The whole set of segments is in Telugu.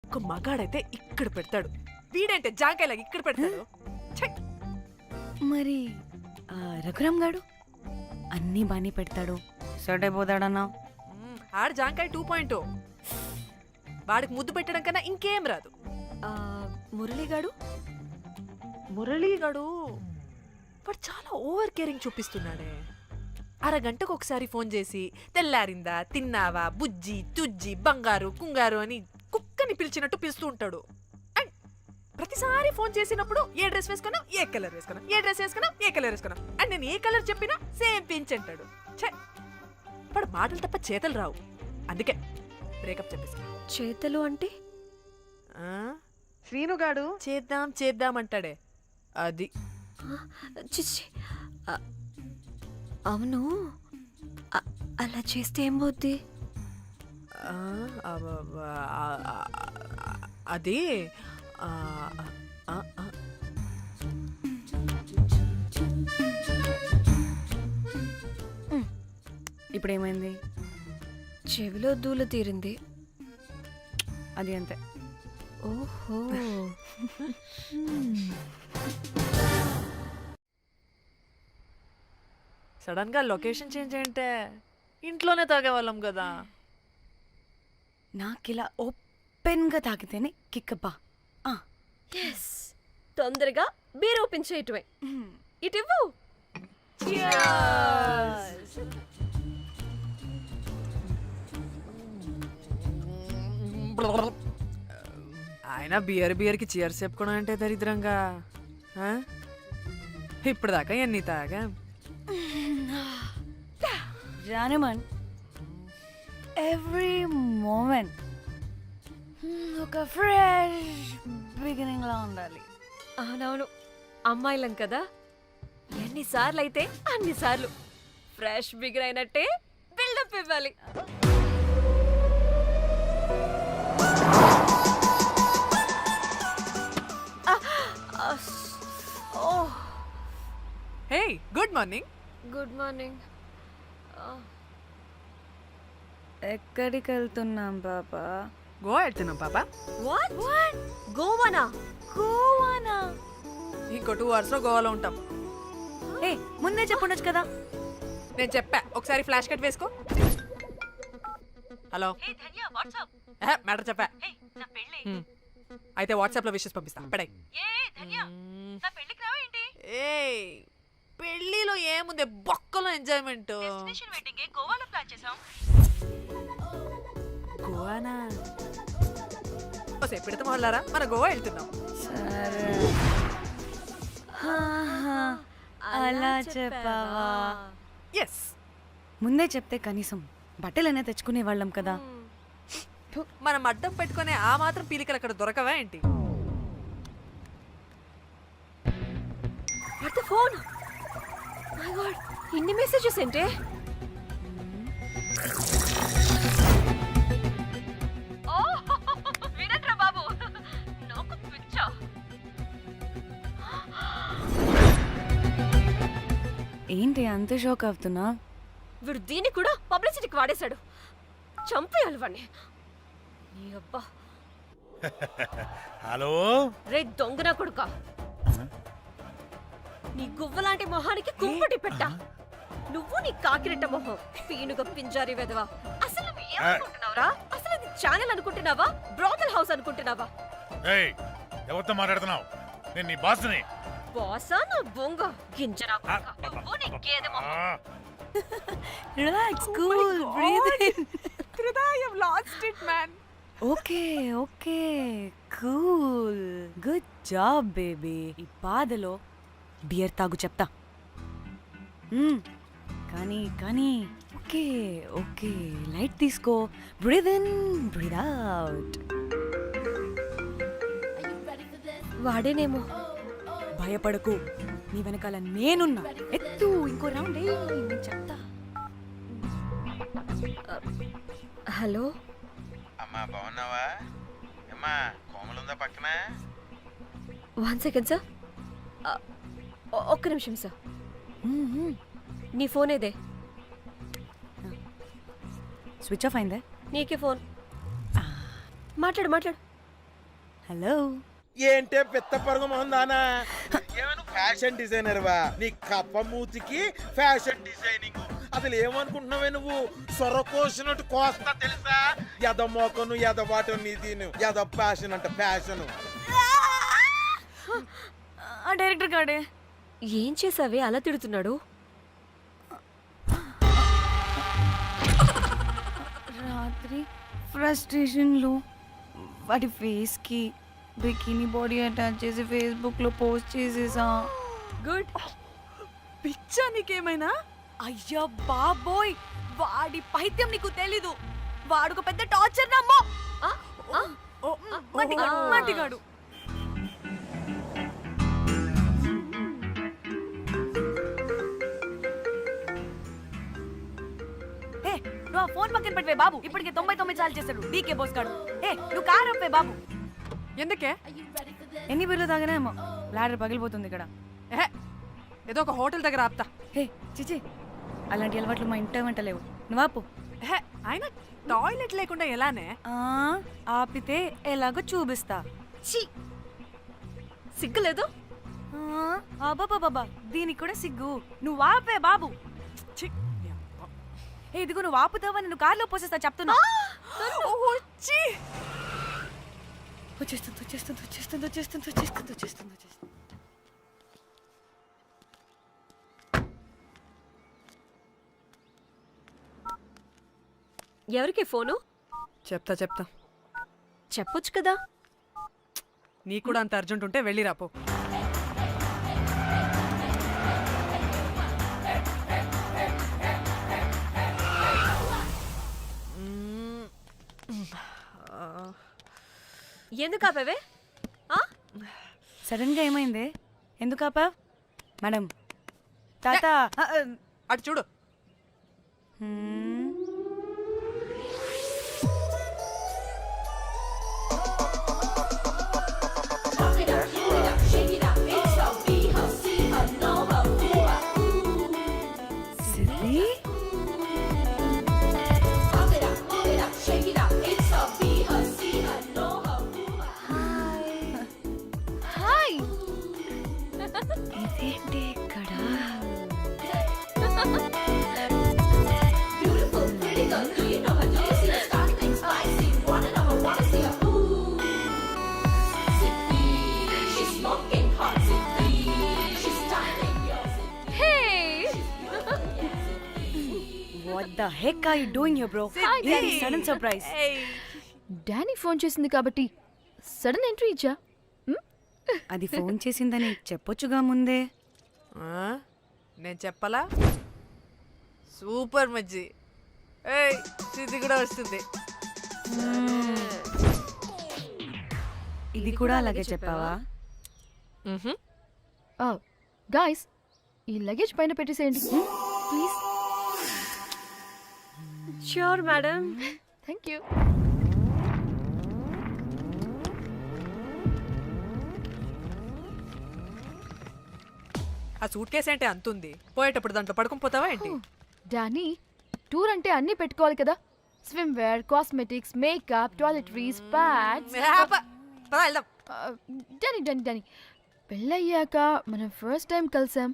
ఒక్క మగాడైతే ఇక్కడ పెడతాడు. వీడంటే జాంకాయలాగా ఇక్కడ పెడతాడు. ఛై! మరి రఘురామ్ గాడు అన్నీ బాగానే పెడతాడు, సెట్ అయిపోతాడన్నా. ఆడ జాంకాయ 2.0. వాడికి ముద్దు పెట్టడం కన్నా ఇంకేం రాదు. మురళిగాడు మురళీగాడు వాడు చాలా ఓవర్ కేరింగ్ చూపిస్తున్నాడే. అరగంటకు ఒకసారి ఫోన్ చేసి తెల్లారిందా, తిన్నావా, బుజ్జి, తుజ్జి, బంగారు, కుంగారు అని కుక్కని పిలిచినట్టు పిలుస్తూ ఉంటాడు. అండ్ ప్రతిసారి ఫోన్ చేసినప్పుడు ఏ డ్రెస్ వేసుకున్నావు, ఏ కలర్ వేసుకున్నావు, ఏ డ్రెస్ వేసుకున్నావు, ఏ కలర్ వేసుకున్నావు అండ్ నేను ఏ కలర్ చెప్పినా సేమ్ పించ్ అంటాడు. ఛే! వాడు మాటలు తప్ప చేతలు రావు. అందుకే బ్రేకప్ చెప్పేసి. చేతలు అంటే శ్రీనుగాడు చేద్దాం చేద్దాం అంటాడే అది. చిచ్చి, అవును అలా చేస్తే ఏం పోద్ది? అది ఇప్పుడు ఏమైంది? చెవిలో దూల తీరింది, అది అంతే. ఓహో. సడన్ గా లొకేషన్ చేంజ్ అంటే ఇంట్లోనే తాగేవాళ్ళం కదా. నాకిలా ఓపెన్గా తాగితేనే కిక్కబ్బా. తొందరగా బీర్ ఓపెన్ చేయటమే. ఇటివ్వు. ఆయన బియర్కి చీర్స్ చెప్పుకోవడం అంటే దరిద్రంగా. ఇప్పుడు దాకా ఎన్ని తాగా జానమన్, ఎవ్రీ మూమెంట్ ఒక ఫ్రెష్ బిగినింగ్ లా ఉండాలి. అవునవును, అమ్మాయిలం కదా, ఎన్నిసార్లు అయితే అన్నిసార్లు ఫ్రెష్ బిగిన్ అయినట్టే బిల్డప్ ఇవ్వాలి. హే, గుడ్ మార్నింగ్. Good morning. ఎక్కడికి వెళ్తున్నాం పాపా? గోవా వెళ్తున్నాం పాపా. వాట్? గోవానా? గోవానా? ఇంకో 2 hours లో గోవాలో ఉంటాం. ఏ, ముందే చెప్పుండొచ్చు కదా. నేను చెప్పా, ఒకసారి ఫ్లాష్ కట్ వేసుకో. హలో, మ్యాటర్ చెప్పా. అయితే వాట్సాప్ లో విషెస్ పంపిస్తా. పడాయి. ఏ పెళ్లిలో ఏముంది, బొక్కలో ఎంజాయ్మెంట్. గోవానా? పెడతాం వాళ్ళారా, మన గోవా వెళ్తున్నాం. సరే, అలా చెప్పావా? ఎస్, ముందే చెప్తే కనీసం బట్టలైనా తెచ్చుకునే వాళ్ళం కదా. మనం అడ్డం పెట్టుకునే ఆ మాత్రం పీలికలు అక్కడ దొరకవా ఏంటి? ఫోన్. మై గాడ్, ఇన్ని మెసేజెస్ ఏంటి? వినట్రా బాబు, నాకు పిచ్చా. ఏంటి అంత షోక్ అవుతున్నా? వీడు దీన్ని కూడా పబ్లిసిటీకి వాడేశాడు. చంపేయాలి వాడిని. నీ అబ్బా. హలో రే దొంగన కొడుకా, నీ గువ్వలాంటి మొహానికి కుంపటి పెట్ట. నువ్వు నీ కాకిరెట్ట మొహం, పీనుగ పింజారి వెదవా. అసలు నువ్వు ఏమనుకుంటున్నావురా? అసలు ఇది ఛానల్ అనుకుంటున్నావా, బ్రోతల్ హౌస్ అనుకుంటున్నావా? ఏయ్, ఎవరితో మాట్లాడుతున్నావు? నేను నీ బాస్ని. బాసా నా బొంగ గింజరా కొడుకా. నువ్వు నీ గేదె మొహం. Relax, cool, breathe in. I have lost it, man. Okay okay, cool, good job baby. ఈ బాధలో బియర్ తాగు చెప్తా. కానీ కానీ ఓకే ఓకే, లైట్ తీసుకో. Breathe in, breathe out. వాడేనేమో. భయపడకు, నీ వెనకాల నేనున్నా. ఎత్తు, ఇంకో రౌండ్ నేను చెప్తా. హలో అమ్మా, బాగున్నావా? అమ్మా, కోమలుందా పక్కన? 1 second సార్. ఒక్క నిమిషం సార్. నీ ఫోన్ ఏదే? స్విచ్ ఆఫ్ అయిందే. నీకే ఫోన్. మాట్లాడు మాట్లాడు. హలో ఏంటే పెద్ద పరుగు మొహందానా ఏమను ఫ్యాషన్ డిజైనర్ వా నీ కప్ప మూతికి ఫ్యాషన్ డిజైనింగ్ అసలు ఏమనుకుంటున్నావే నువ్వు సొరకోసినట్టు కోస్తా తెలుసా ఎద మోకను ఎద వాటను నీ దీని ఎద ఫ్యాషన్ అంట ఫ్యాషన్ ఆ డైరెక్టర్ గాడే ఏం చేసావే అలా తిడుతున్నాడు? రాత్రి ఫ్రస్ట్రేషన్లో వాడి ఫేస్కి బికినీ బాడీ అటాచ్ చేసి ఫేస్బుక్లో పోస్ట్ చేసేసా. గుడ్. పిచ్చా నీకేమైనా? అయ్యా బాబోయ్, వాడి పైత్యం నీకు తెలీదు. వాడుకు పెద్ద టార్చర్ నమ్మో. మట్టిగాడు. నువ్వు ఆ ఫోన్ పక్కన పెట్టవే బాబు. ఇప్పటికే 99 సార్లు చేశాడు డీకే బోస్ గాడు. నువ్వు కారు అప్పే బాబు. ఎందుకే? ఎన్ని బిర్లు తాగినాయేమో లాడర్ పగిలిపోతుంది ఇక్కడ. ఏహే, ఏదో ఒక హోటల్ దగ్గర ఆపుతా. చిచి, అలాంటి అలవాట్లు మా ఇంట వెంట లేవు. నువ్వు ఆపు. ఆయన టాయిలెట్ లేకుండా ఎలానే? ఆపితే ఎలాగో చూపిస్తా. ఛీ, సిగ్గులేదు? బాబా దీనికి కూడా సిగ్గు. నువ్వు ఆపే బాబు. ఛీ, ఇదిగో నువ్వు ఆపుతావా నేను కార్లో పోసేస్తా చెప్తున్నా. వచ్చేస్తుంది. ఎవరికి ఫోను? చెప్తా చెప్పొచ్చు కదా. నీకు కూడా అంత అర్జెంట్ ఉంటే వెళ్ళి రాపో. ఎందుకు ఆపేవే? సడన్ గా ఏమైంది? ఎందుకు ఆపా? మేడం తాత అటు చూడు. ఇదేంటి ఇక్కడ? What the heck are you doing here, bro? This is sudden surprise. Danny phone చేసింది కాబట్టి సడన్ ఎంట్రీ ఇచ్చా. అది ఫోన్ చేసిందని చెప్పొచ్చుగా ముందే. నేను చెప్పలా? సూపర్ మజ్జి. ఇది కూడా వస్తుంది. ఇది కూడా అలాగే చెప్పావా? గాయ్స్, ఈ లగేజ్ పైన పెట్టేసేయండి please. Sure madam. Thank you. ఆ సూట్ కేసు అంటే అంతుంది. పోయేటప్పుడు దాంట్లో పడుకుని పోతావా ఏంటి? డానీ, టూర్ అంటే అన్నీ పెట్టుకోవాలి కదా. Swimwear, cosmetics, makeup, toiletries, pads. వెళ్దాం. డానీ డానీ డానీ పెళ్ళయ్యాక మనం ఫస్ట్ టైం కలిసాం.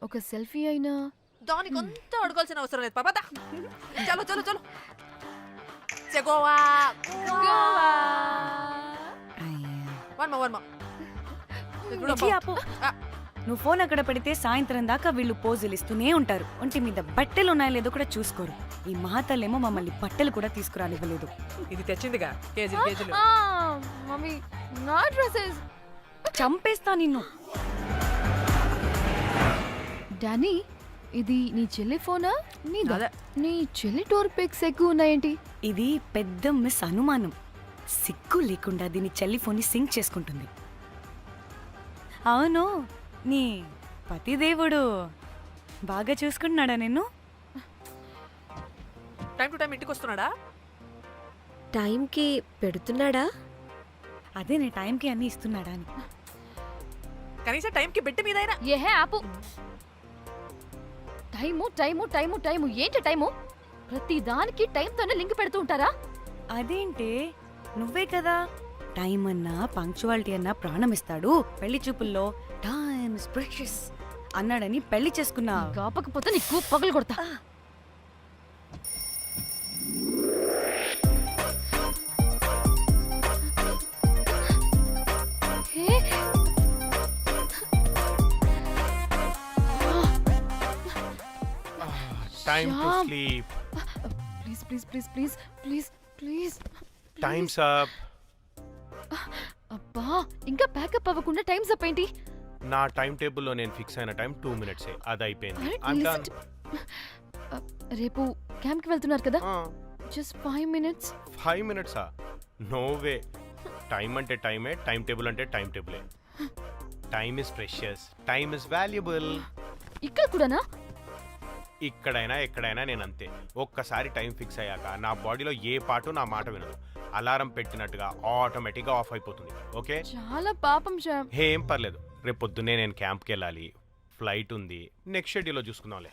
ఒక సెల్ఫీ అయినా. దానికి కొంత అడగాల్సిన అవసరం లేదు పాపా. చలో చలో చలో. గోవా వర్మ. నువ్వు ఫోన్ అక్కడ పెడితే సాయంత్రం దాకా వీళ్ళు పోజులు ఇస్తూనే ఉంటారు. ఒంటి మీద బట్టలు ఉన్నాయో లేదో కూడా చూసుకోరు. ఈ మహాతల్లేమో మమ్మల్ని బట్టలు కూడా తీసుకురానివ్వలేదు. ఇది తెచ్చిందిగా కేజీలు. మమ్మీ, నా డ్రెస్సెస్. చంపేస్తా నిన్ను. డానీ, ఇది నీ చెల్లి ఫోనా నీదా? అదే. నీ చెల్లి టూర్ పిక్స్ ఎక్కువ ఉన్నాయేంటి? ఇది పెద్ద మిస్ అనుమానం. సిగ్గు లేకుండా దీని చెల్లి ఫోన్ని సింక్ చేసుకుంటుంది. అవును, నీ పతిదేవుడు బాగా చూసుకుంటున్నాడా నిన్ను? టైం టు టైం ఇంటికి వస్తున్నాడా? టైంకి పెడుతున్నాడా? అదే నీ టైంకి అన్ని ఇస్తున్నాడా అని. కనీసం టైంకి బిడ్డ మీదైనా. ఏహే ఆపు. టైము ఏంటి టైము? ప్రతి దానికి టైంతోనే లింక్ పెడుతూ ఉంటారా? అదేంటే, నువ్వే కదా టైం అన్నా పంక్చువాలిటీ అన్నా ప్రాణం ఇస్తాడు. పెళ్లి చూపుల్లో టైమ్ ప్రెషస్ అన్నాడని పెళ్లి చేసుకున్నా. కాపకపోతే నీకు పగలు కొడతా. ఏ? Time to Shyam. sleep. Please please please please please please. Time's up. అబ్బా ఇంకా ప్యాకప్ అవ్వకుండా టైమ్స్ అప్ ఏంటి? నా టైం టేబుల్లో నేను ఫిక్స్ అయిన టైం 2 minutes అది అయిపోయింది. Alright, I'm listen done. రేపు క్యాంప్ కి వెళ్తున్నారు కదా, just 5 minutes. 5 minutes no way. Time అంటే టైమే, టైం టేబుల్ అంటే టైం టేబులే. Time is precious, time is valuable. ఇక్కడ కూడానా? ఇక్కడైనా ఎక్కడైనా నేను అంతే. ఒక్కసారి టైం ఫిక్స్ అయ్యాక నా బాడీలో ఏ పాటు నా మాట వినదు. అలారం పెట్టినట్టుగా ఆటోమేటిక్గా ఆఫ్ అయిపోతుంది. ఓకే, చాలా పాపం శ్యామ్. ఏం పర్లేదు. రేపు పొద్దున్నే నేను క్యాంప్కి వెళ్ళాలి, ఫ్లైట్ ఉంది. నెక్స్ట్ షెడ్యూల్లో చూసుకుందాంలే.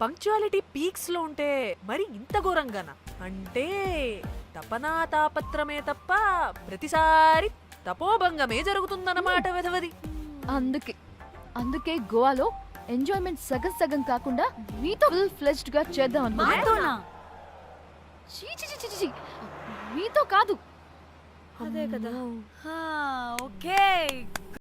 పంక్చువాలిటీ పీక్స్ లో ఉంటే మరి ఇంత ఘోరంగానా? అంటే తపనా తాపత్రమే తప్ప ప్రతిసారి తపోభంగమే జరుగుతుందన్నమాట వెధవది. అందుకే గోవాలో ఎంజాయ్మెంట్ సగం సగం కాకుండా మీతో ఫుల్ ఫ్లెజ్డ్ గా చేద్దాం అనుకున్నా. మాతోనా? చీ చీ చీ చీ, చీ. మీతో కాదు. అదే కదా. ఓకే